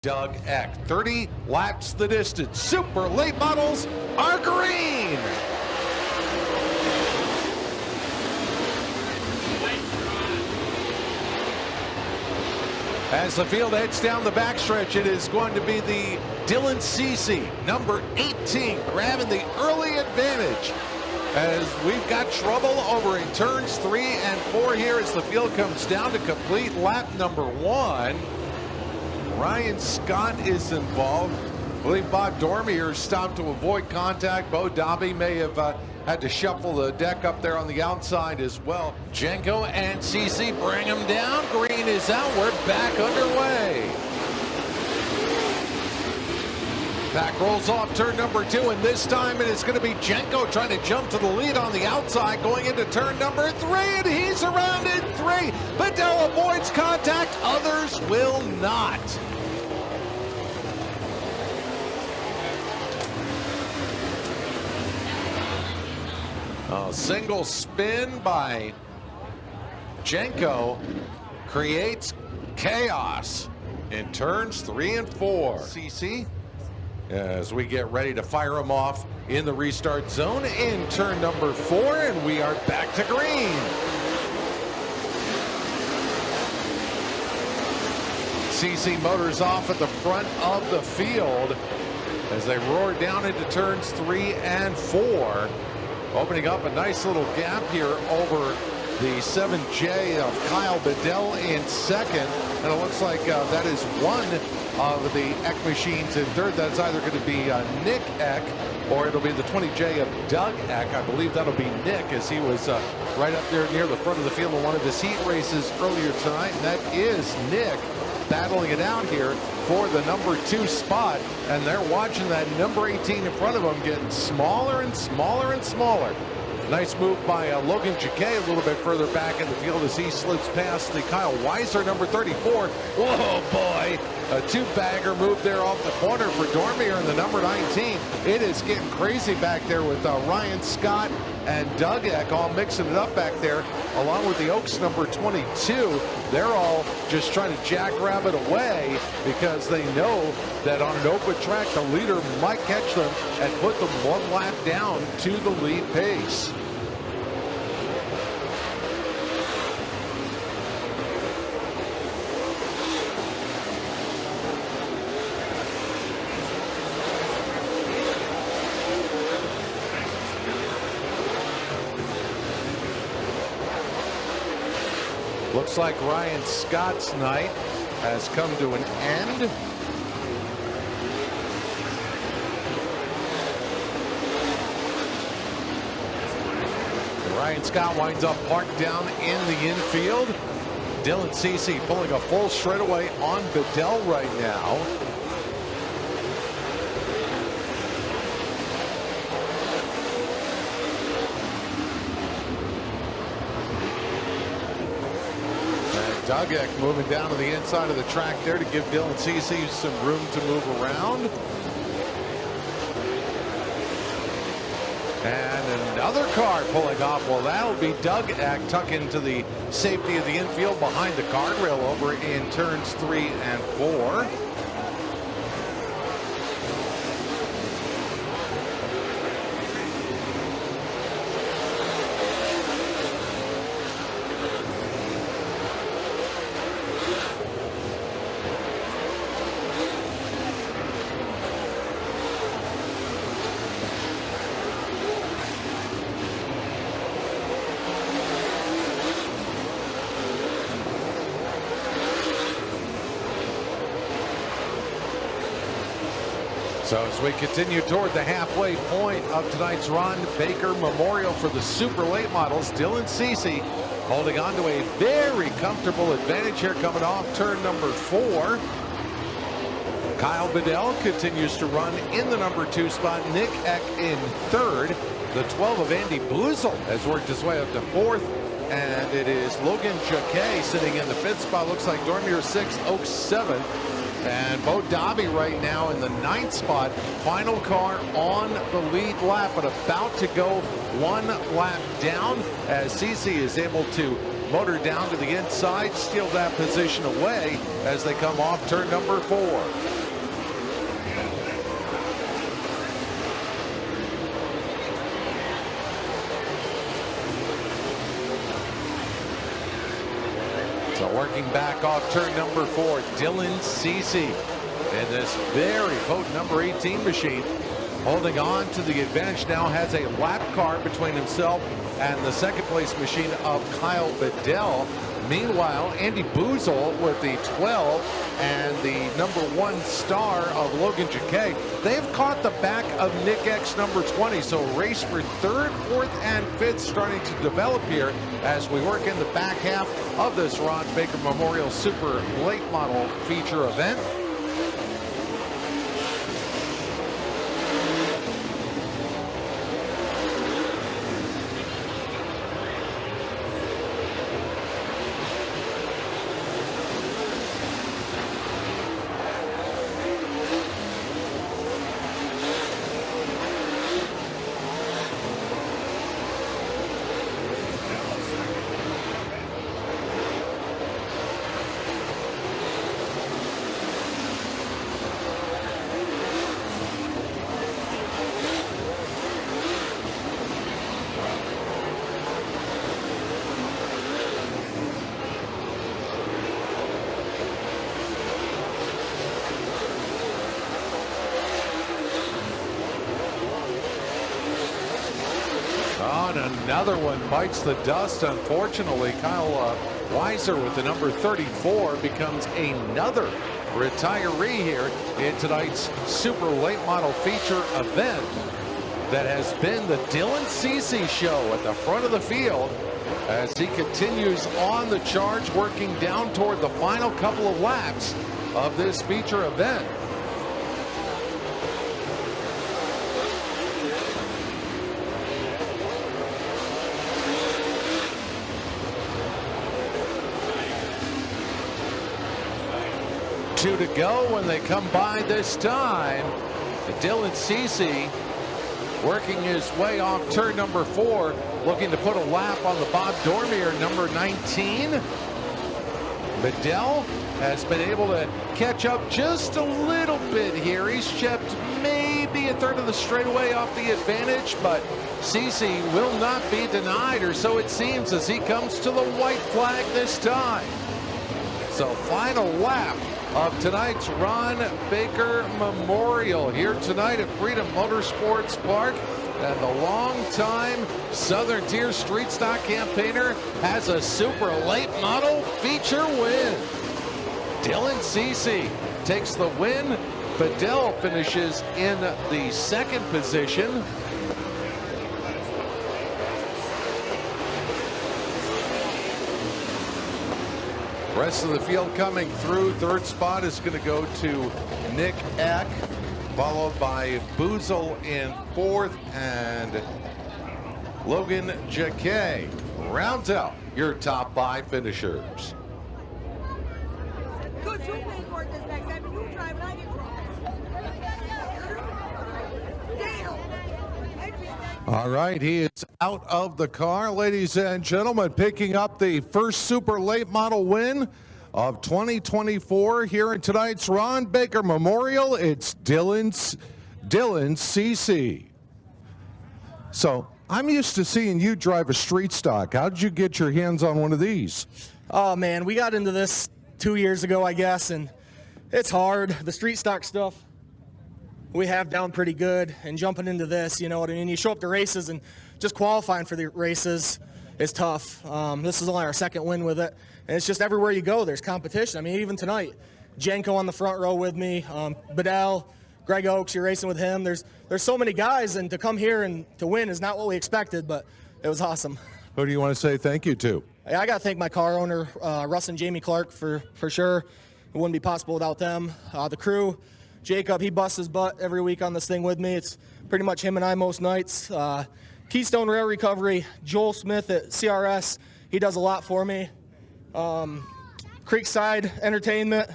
Doug Eck. 30 laps the distance. Super late models are green. As the field heads down the backstretch, it is going to be the Dylan Cece, number 18, grabbing the early advantage. As we've got trouble over in turns 3 and 4 here as the field comes down to complete lap number 1. Ryan Scott is involved. I believe Bob Dormier stopped to avoid contact. Bo Dobby may have had to shuffle the deck up there on the outside as well. Jenko and Cece bring him down. Green is out. We're back underway. Pack rolls off turn number 2, and this time it is going to be Jenko trying to jump to the lead on the outside going into turn number 3, and he's around in 3. Bedell avoids contact. Others will not. A single spin by Jenko creates chaos in turns 3 and 4. CC, as we get ready to fire them off in the restart zone in turn number 4, and we are back to green. CC motors off at the front of the field as they roar down into turns 3 and 4. Opening up a nice little gap here over the 7J of Kyle Bedell in second. And it looks like that is one of the Eck machines in third. That's either going to be Nick Eck or it'll be the 20J of Doug Eck. I believe that'll be Nick, as he was right up there near the front of the field in one of his heat races earlier tonight. And that is Nick battling it out here for the number 2 spot, and they're watching that number 18 in front of them getting smaller and smaller and smaller. Nice move by Logan Jacquet a little bit further back in the field as he slips past the Kyle Weiser, number 34. Whoa, boy, a 2-bagger move there off the corner for Dormier in the number 19. It is getting crazy back there with Ryan Scott and Doug Eck all mixing it up back there, along with the Oaks number 22. They're all just trying to jackrabbit away because they know that on an open track, the leader might catch them and put them 1 lap down to the lead pace. Looks like Ryan Scott's night has come to an end. Ryan Scott winds up parked down in the infield. Dylan Cece pulling a full straightaway on Bedell right now. Doug Eck moving down to the inside of the track there to give Dylan Cece some room to move around. And another car pulling off. Well, that'll be Doug Eck tucking into the safety of the infield behind the guardrail over in turns 3 and 4. So as we continue toward the halfway point of tonight's Ron Baker Memorial for the super late models, Dylan Cece holding on to a very comfortable advantage here coming off turn number 4. Kyle Bedell continues to run in the number 2 spot. Nick Eck in third. The 12 of Andy Bluzel has worked his way up to 4th. And it is Logan Jacquet sitting in the 5th spot. Looks like Dormier 6th, Oaks 7th. And Bo Dobby right now in the 9th spot. Final car on the lead lap, but about to go 1 lap down as Cece is able to motor down to the inside, steal that position away as they come off turn number 4. Working back off turn number 4, Dylan Cece in this very potent number 18 machine. Holding on to the advantage now, has a lap car between himself and the second place machine of Kyle Bedell. Meanwhile, Andy Boozle with the 12 and the number 1 star of Logan Jacquet. They've caught the back of Nick X number 20. So race for 3rd, 4th, and 5th starting to develop here as we work in the back half of this Ron Baker Memorial Super Late Model feature event. Another one bites the dust. Unfortunately, Kyle Weiser with the number 34 becomes another retiree here in tonight's Super Late Model feature event that has been the Dylan Cece show at the front of the field as he continues on the charge, working down toward the final couple of laps of this feature event. Two to go when they come by this time. Dylan Cece working his way off turn number 4, looking to put a lap on the Bob Dormier number 19. Bedell has been able to catch up just a little bit here. He's chipped maybe a third of the straightaway off the advantage, but Cece will not be denied, or so it seems, as he comes to the white flag this time. So final lap of tonight's Ron Baker Memorial here tonight at Freedom Motorsports Park. And the longtime Southern Tier Street Stock campaigner has a Super Late Model feature win. Dylan Cece takes the win. Bedell finishes in the 2nd position. Rest of the field coming through. 3rd spot is going to go to Nick Eck, followed by Boozle in 4th, and Logan Jacquet rounds out your top 5 finishers. Good, you'll pay for it this next time. You drive and I get drunk. Damn. All right, he is out of the car, ladies and gentlemen, picking up the first Super Late Model win of 2024 here in tonight's Ron Baker Memorial. It's Dylan Cece. So I'm used to seeing you drive a street stock. How did you get your hands on one of these? Oh man, we got into this 2 years ago, I guess, and it's hard. The street stock stuff we have down pretty good, and jumping into this, you know what I mean? You show up to races and just qualifying for the races is tough. This is only our 2nd win with it, and it's just everywhere you go, there's competition. I mean, even tonight, Jenko on the front row with me, Bedell, Greg Oakes, you're racing with him. There's so many guys, and to come here and to win is not what we expected, but it was awesome. Who do you want to say thank you to? I got to thank my car owner, Russ and Jamie Clark, for sure. It wouldn't be possible without them. The crew, Jacob, he busts his butt every week on this thing with me. It's pretty much him and I most nights. Keystone Rail Recovery, Joel Smith at CRS, he does a lot for me. Creekside Entertainment,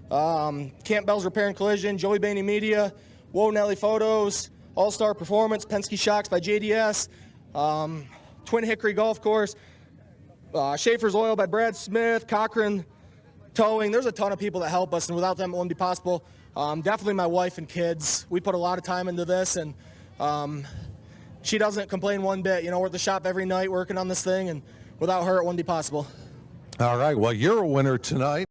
Camp Bell's Repair and Collision, Joey Bainey Media, Whoa Nelly Photos, All-Star Performance, Penske Shocks by JDS, Twin Hickory Golf Course, Schaefer's Oil by Brad Smith, Cochran Towing. There's a ton of people that help us, and without them it wouldn't be possible. Definitely my wife and kids. We put a lot of time into this, and she doesn't complain one bit. You know, we're at the shop every night working on this thing, and without her it wouldn't be possible. All right, well, you're a winner tonight.